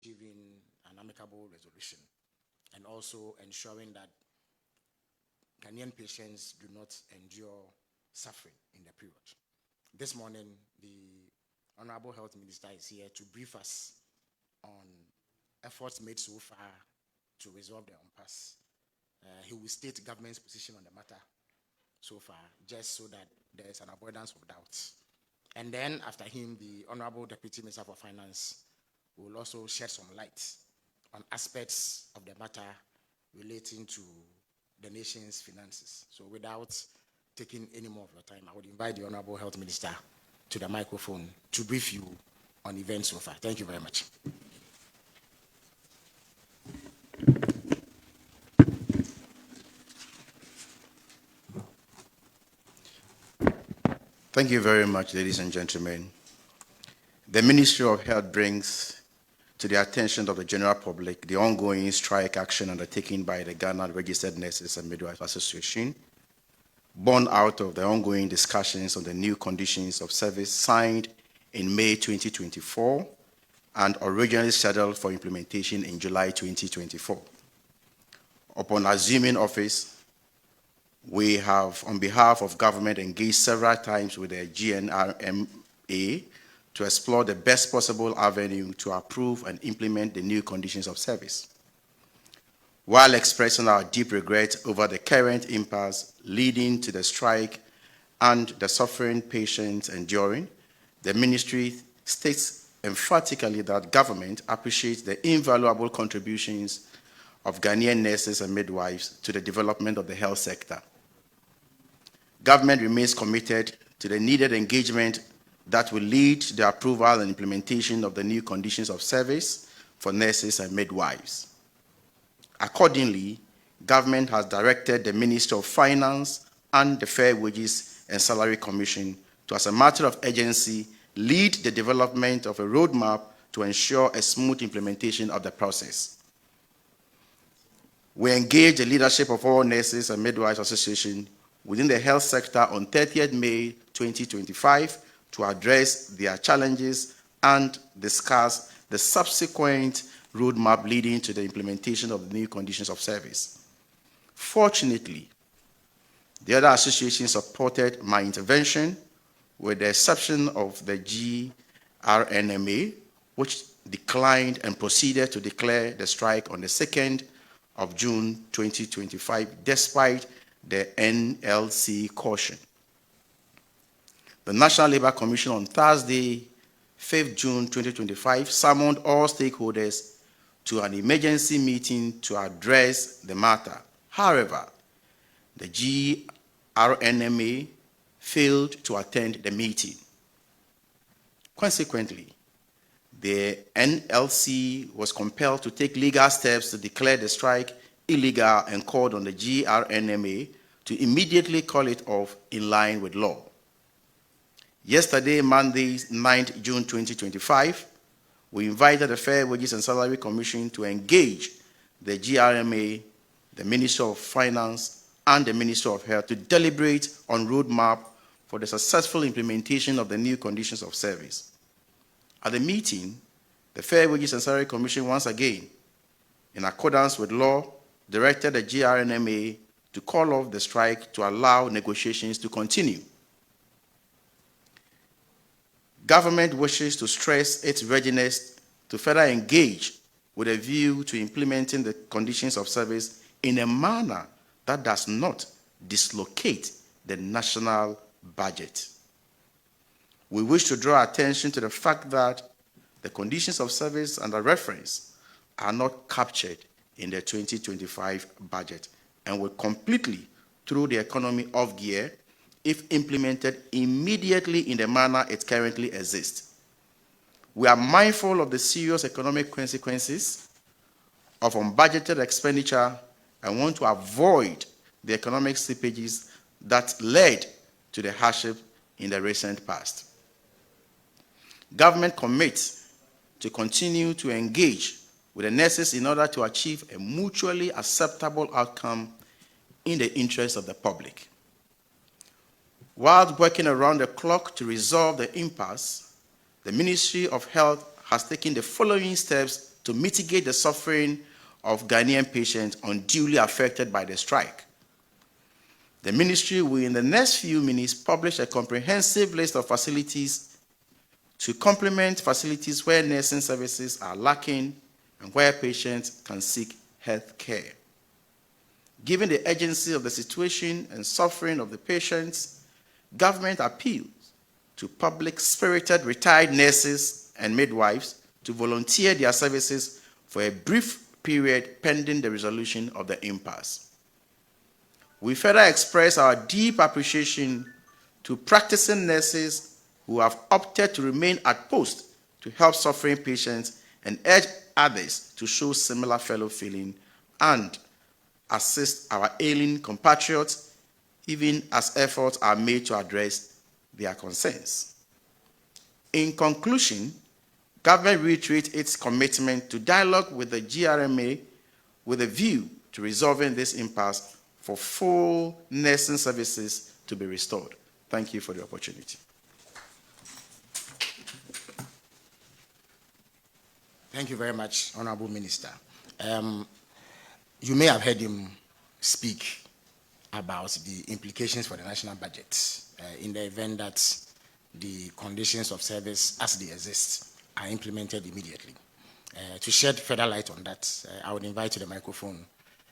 achieving an amicable resolution and also ensuring that Ghanaian patients do not endure suffering in the period. This morning, the Honorable Health Minister is here to brief us on efforts made so far to resolve the impasse. He will state government's position on the matter so far, just so that there is an avoidance of doubts. And then after him, the Honorable Deputy Minister for Finance will also shed some light on aspects of the matter relating to the nation's finances. So without taking any more of your time, I would invite the Honorable Health Minister to the microphone to brief you on events so far. Thank you very much. Thank you very much, ladies and gentlemen. The Ministry of Health brings to the attention of the general public the ongoing strike action undertaken by the Ghana Registered Nurses and Midwives Association, born out of the ongoing discussions on the new conditions of service signed in May 2024 and originally scheduled for implementation in July 2024. Upon assuming office, we have, on behalf of government, engaged several times with the GNRMA to explore the best possible avenue to approve and implement the new conditions of service. While expressing our deep regret over the current impasse leading to the strike and the suffering patients enduring, the ministry states emphatically that government appreciates the invaluable contributions of Ghanaian nurses and midwives to the development of the health sector. Government remains committed to the needed engagement that will lead to the approval and implementation of the new conditions of service for nurses and midwives. Accordingly, government has directed the Minister of Finance and the Fair Wages and Salary Commission to, as a matter of urgency, lead the development of a roadmap to ensure a smooth implementation of the process. We engage the leadership of all Nurses and Midwives Association within the health sector on 30th May 2025 to address their challenges and discuss the subsequent roadmap leading to the implementation of the new conditions of service. Fortunately, the other associations supported my intervention, with the exception of the GRNMA, which declined and proceeded to declare the strike on the 2nd of June 2025, despite the NLC caution. The National Labour Commission on Thursday, 5th June 2025, summoned all stakeholders to an emergency meeting to address the matter. However, the GRNMA failed to attend the meeting. Consequently, the NLC was compelled to take legal steps to declare the strike illegal and called on the GRNMA to immediately call it off in line with law. Yesterday, Monday, 9th June 2025, we invited the Fair Wages and Salary Commission to engage the GRMA, the Minister of Finance, and the Minister of Health to deliberate on roadmap for the successful implementation of the new conditions of service. At the meeting, the Fair Wages and Salary Commission once again, in accordance with law, directed the GRNMA to call off the strike to allow negotiations to continue. Government wishes to stress its readiness to further engage with a view to implementing the conditions of service in a manner that does not dislocate the national budget. We wish to draw attention to the fact that the conditions of service under reference are not captured in the 2025 budget and will completely throw the economy off gear if implemented immediately in the manner it currently exists. We are mindful of the serious economic consequences of unbudgeted expenditure and want to avoid the economic slippages that led to the hardship in the recent past. Government commits to continue to engage with the nurses in order to achieve a mutually acceptable outcome in the interest of the public. While working around the clock to resolve the impasse, the Ministry of Health has taken the following steps to mitigate the suffering of Ghanaian patients unduly affected by the strike. The ministry will, in the next few minutes, publish a comprehensive list of facilities to complement facilities where nursing services are lacking and where patients can seek health care. Given the urgency of the situation and suffering of the patients, government appeals to public-spirited retired nurses and midwives to volunteer their services for a brief period pending the resolution of the impasse. We further express our deep appreciation to practicing nurses who have opted to remain at post to help suffering patients and urge others to show similar fellow feeling and assist our ailing compatriots, even as efforts are made to address their concerns. In conclusion, government reiterates its commitment to dialogue with the GRMA with a view to resolving this impasse for full nursing services to be restored. Thank you for the opportunity. Thank you very much, Honorable Minister. You may have heard him speak about the implications for the national budget in the event that the conditions of service as they exist are implemented immediately. To shed further light on that, I would invite to the microphone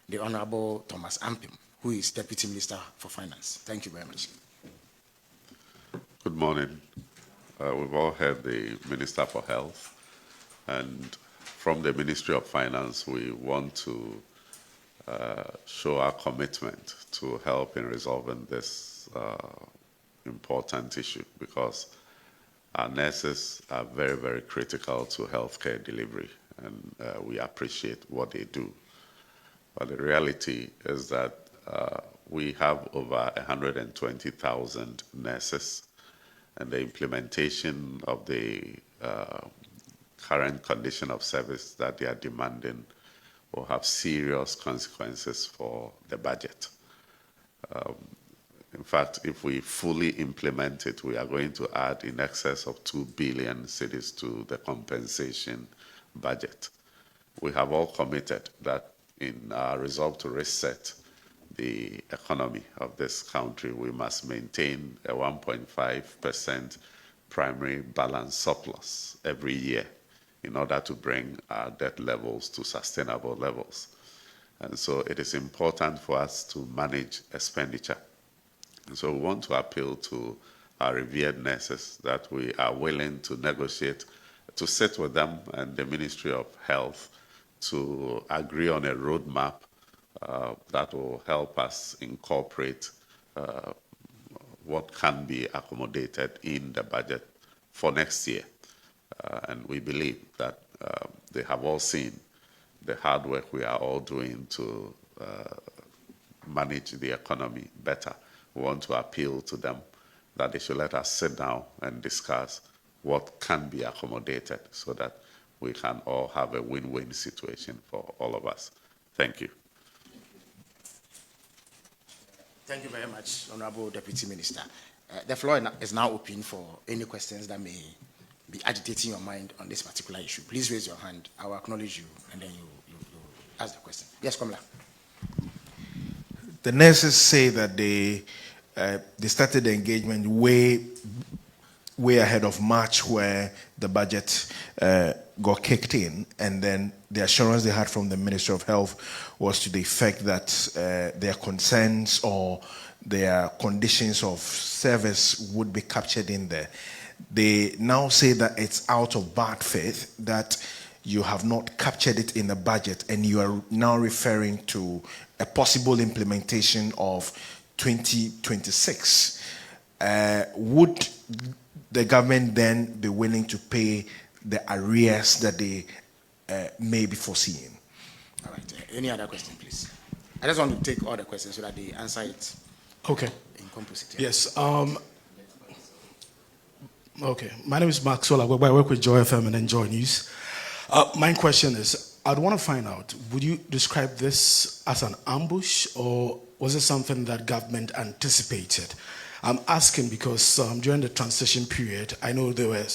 the Honorable Thomas Ampim, who is Deputy Minister for Finance. Thank you very much. Good morning. We've all heard the Minister for Health, and from the Ministry of Finance, we want to show our commitment to help in resolving this important issue, because our nurses are very, very critical to healthcare delivery, and we appreciate what they do. But the reality is that we have over 120,000 nurses, and the implementation of the current condition of service that they are demanding will have serious consequences for the budget. In fact, if we fully implement it, we are going to add in excess of 2 billion cedis to the compensation budget. We have all committed that in our resolve to reset the economy of this country, we must maintain a 1.5% primary balance surplus every year in order to bring our debt levels to sustainable levels. And so it is important for us to manage expenditure. And so we want to appeal to our revered nurses that we are willing to negotiate, to sit with them and the Ministry of Health to agree on a roadmap that will help us incorporate what can be accommodated in the budget for next year. And we believe that they have all seen the hard work we are all doing to manage the economy better. We want to appeal to them that they should let us sit down and discuss what can be accommodated so that we can all have a win-win situation for all of us. Thank you. Thank you very much, Honorable Deputy Minister. The floor is now open for any questions that may be agitating your mind on this particular issue. Please raise your hand. I will acknowledge you, and then you ask the question. Yes, Komla. The nurses say that they started the engagement way ahead of March, where the budget got kicked in, and then the assurance they had from the Ministry of Health was to the effect that their concerns or their conditions of service would be captured in there. They now say that it's out of bad faith that you have not captured it in the budget, and you are now referring to a possible implementation of 2026. Would the government then be willing to pay the arrears that they may be foreseeing? All right. Any other question, please? I just want to take all the questions so that they answer it. Okay. In composite. Yes. Okay. My name is Maxwell. I work with Joy FM and Enjoy News. My question is, I'd want to find out, would you describe this as an ambush, or was it something that government anticipated? I'm asking because during the transition period, I know there were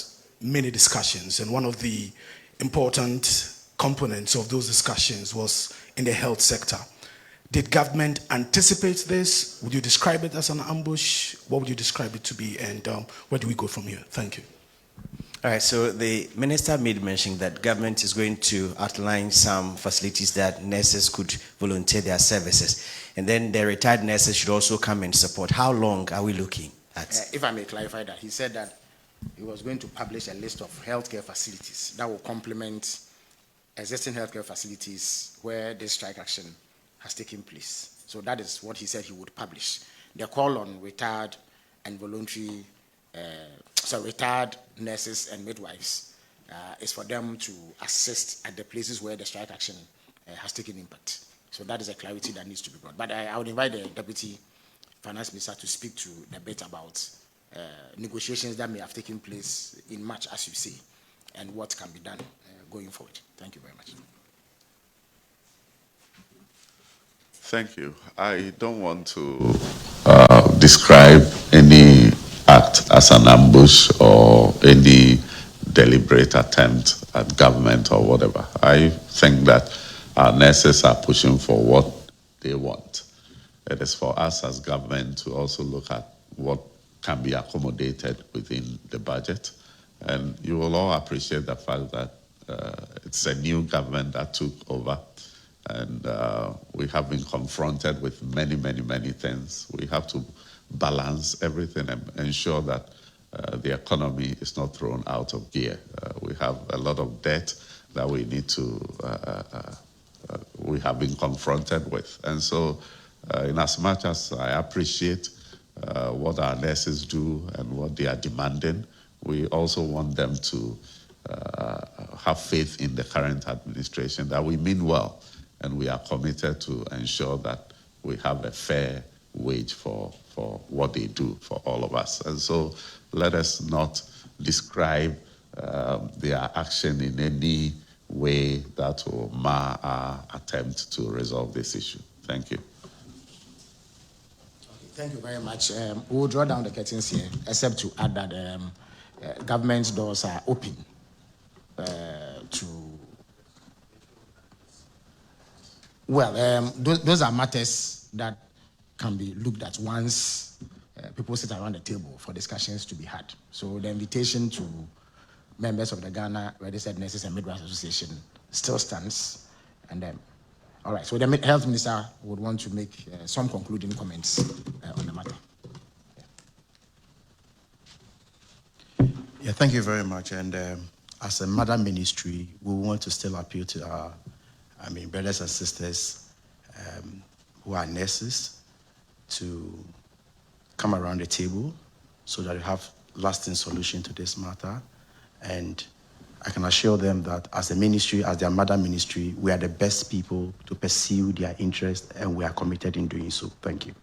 many discussions, and one of the important components of those discussions was in the health sector. Did government anticipate this? Would you describe it as an ambush? What would you describe it to be? And where do we go from here? Thank you. All right, so the minister made mention that government is going to outline some facilities that nurses could volunteer their services. And then the retired nurses should also come and support. How long are we looking at? If I may clarify that, he said that he was going to publish a list of healthcare facilities that will complement existing healthcare facilities where this strike action has taken place. So that is what he said he would publish. The call on retired and voluntary, retired nurses and midwives is for them to assist at the places where the strike action has taken impact. So that is a clarity that needs to be brought. But I would invite the Deputy Finance Minister to speak to the bit about negotiations that may have taken place in March, as you say, and what can be done going forward. Thank you very much. Thank you. I don't want to describe any act as an ambush or any deliberate attempt at government or whatever. I think that our nurses are pushing for what they want. It is for us as government to also look at what can be accommodated within the budget. And you will all appreciate the fact that it's a new government that took over. And we have been confronted with many, many, many things. We have to balance everything and ensure that the economy is not thrown out of gear. We have a lot of debt that we need to, we have been confronted with. And so, in as much as I appreciate what our nurses do and what they are demanding, we also want them to have faith in the current administration that we mean well. And we are committed to ensure that we have a fair wage for what they do for all of us. And so let us not describe their action in any way that will mar our attempt to resolve this issue. Thank you. Thank you very much. We'll draw down the curtains here, except to add that government's doors are open to... Well, those are matters that can be looked at once people sit around the table for discussions to be had. So the invitation to members of the Ghana Registered Nurses and Midwives Association still stands. And all right, so the Health Minister would want to make some concluding comments on the matter. Yeah, thank you very much. And as a mother ministry, we want to still appeal to our brothers and sisters who are nurses to come around the table so that we have lasting solution to this matter. And I can assure them that as a ministry, as their mother ministry, we are the best people to pursue their interest, and we are committed in doing so. Thank you.